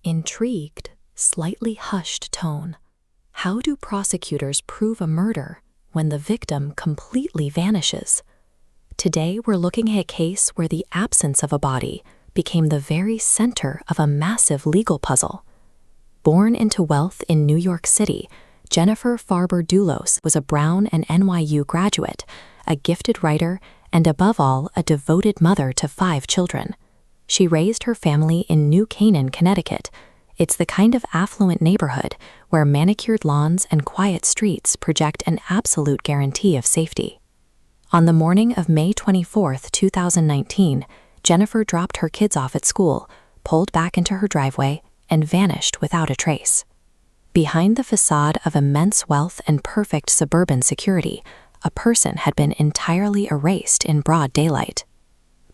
Intrigued, slightly hushed tone. How do prosecutors prove a murder when the victim completely vanishes? Today, we're looking at a case where the absence of a body became the very center of a massive legal puzzle. Born into wealth in New York City, Jennifer Dulos was a Brown and NYU graduate, a gifted writer, and above all, a devoted mother to 5 children. She raised her family in New Canaan, Connecticut. It's the kind of affluent neighborhood where manicured lawns and quiet streets project an absolute guarantee of safety. On the morning of May 24, 2019, Jennifer dropped her kids off at school, pulled back into her driveway, and vanished without a trace. Behind the facade of immense wealth and perfect suburban security, a person had been entirely erased in broad daylight.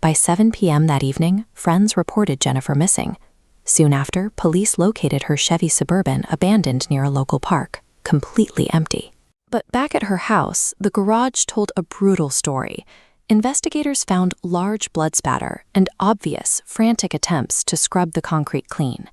By 7 p.m. that evening, friends reported Jennifer missing. Soon after, police located her Chevy Suburban abandoned near a local park, completely empty. But back at her house, the garage told a brutal story. Investigators found large blood spatter and obvious, frantic attempts to scrub the concrete clean.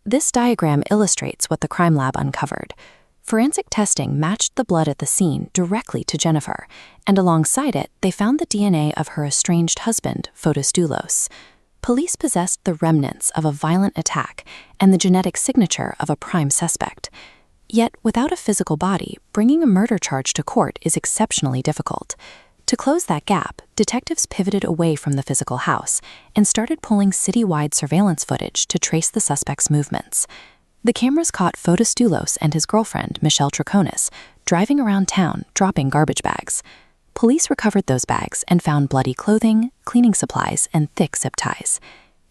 This diagram illustrates what the crime lab uncovered. Forensic testing matched the blood at the scene directly to Jennifer, and alongside it, they found the DNA of her estranged husband, Dulos. Police possessed the remnants of a violent attack and the genetic signature of a prime suspect. Yet, without a physical body, bringing a murder charge to court is exceptionally difficult. To close that gap, detectives pivoted away from the physical house and started pulling citywide surveillance footage to trace the suspect's movements. The cameras caught Dulos and his girlfriend, Michelle Triconis, driving around town, dropping garbage bags. Police recovered those bags and found bloody clothing, cleaning supplies, and thick zip ties.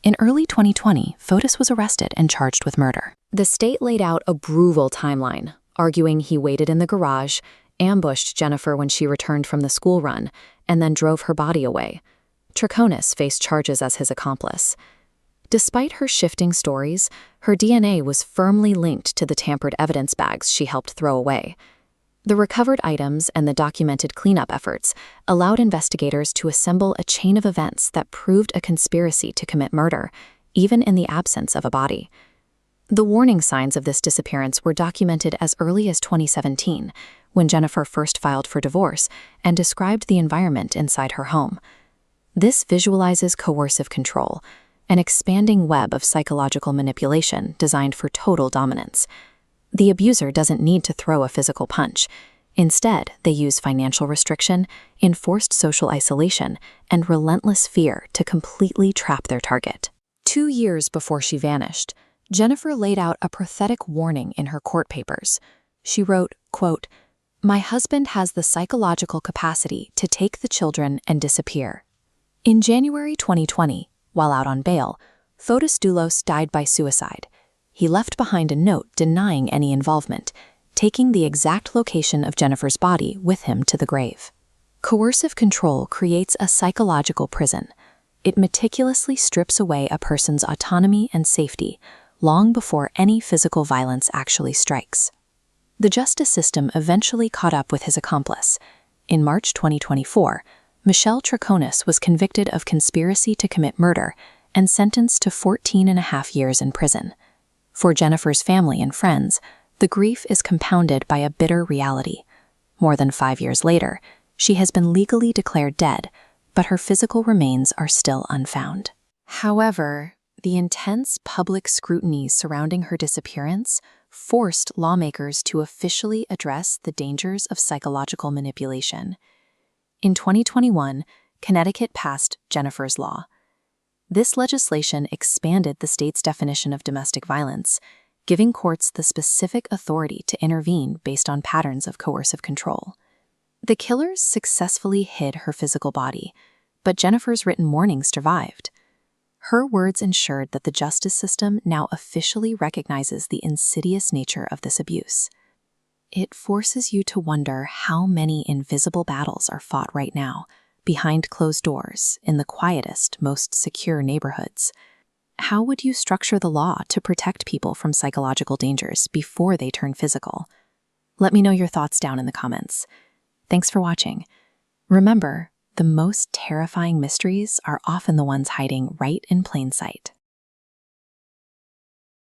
In early 2020, Fotis was arrested and charged with murder. The state laid out a brutal timeline, arguing he waited in the garage, ambushed Jennifer when she returned from the school run, and then drove her body away. Triconis faced charges as his accomplice. Despite her shifting stories, her DNA was firmly linked to the tampered evidence bags she helped throw away. The recovered items and the documented cleanup efforts allowed investigators to assemble a chain of events that proved a conspiracy to commit murder, even in the absence of a body. The warning signs of this disappearance were documented as early as 2017, when Jennifer first filed for divorce and described the environment inside her home. This visualizes coercive control, an expanding web of psychological manipulation designed for total dominance. The abuser doesn't need to throw a physical punch. Instead, they use financial restriction, enforced social isolation, and relentless fear to completely trap their target. 2 years before she vanished, Jennifer laid out a pathetic warning in her court papers. She wrote, quote, "My husband has the psychological capacity to take the children and disappear." In January 2020, while out on bail, Dulos died by suicide. He left behind a note denying any involvement, taking the exact location of Jennifer's body with him to the grave. Coercive control creates a psychological prison. It meticulously strips away a person's autonomy and safety long before any physical violence actually strikes. The justice system eventually caught up with his accomplice. In March 2024, Michelle Triconis was convicted of conspiracy to commit murder and sentenced to 14.5 years in prison. For Jennifer's family and friends, the grief is compounded by a bitter reality. More than 5 years later, she has been legally declared dead, but her physical remains are still unfound. However, the intense public scrutiny surrounding her disappearance forced lawmakers to officially address the dangers of psychological manipulation. In 2021, Connecticut passed Jennifer's Law. This legislation expanded the state's definition of domestic violence, giving courts the specific authority to intervene based on patterns of coercive control. The killers successfully hid her physical body, but Jennifer's written warnings survived. Her words ensured that the justice system now officially recognizes the insidious nature of this abuse. It forces you to wonder how many invisible battles are fought right now, behind closed doors, in the quietest, most secure neighborhoods. How would you structure the law to protect people from psychological dangers before they turn physical? Let me know your thoughts down in the comments. Thanks for watching. Remember, the most terrifying mysteries are often the ones hiding right in plain sight.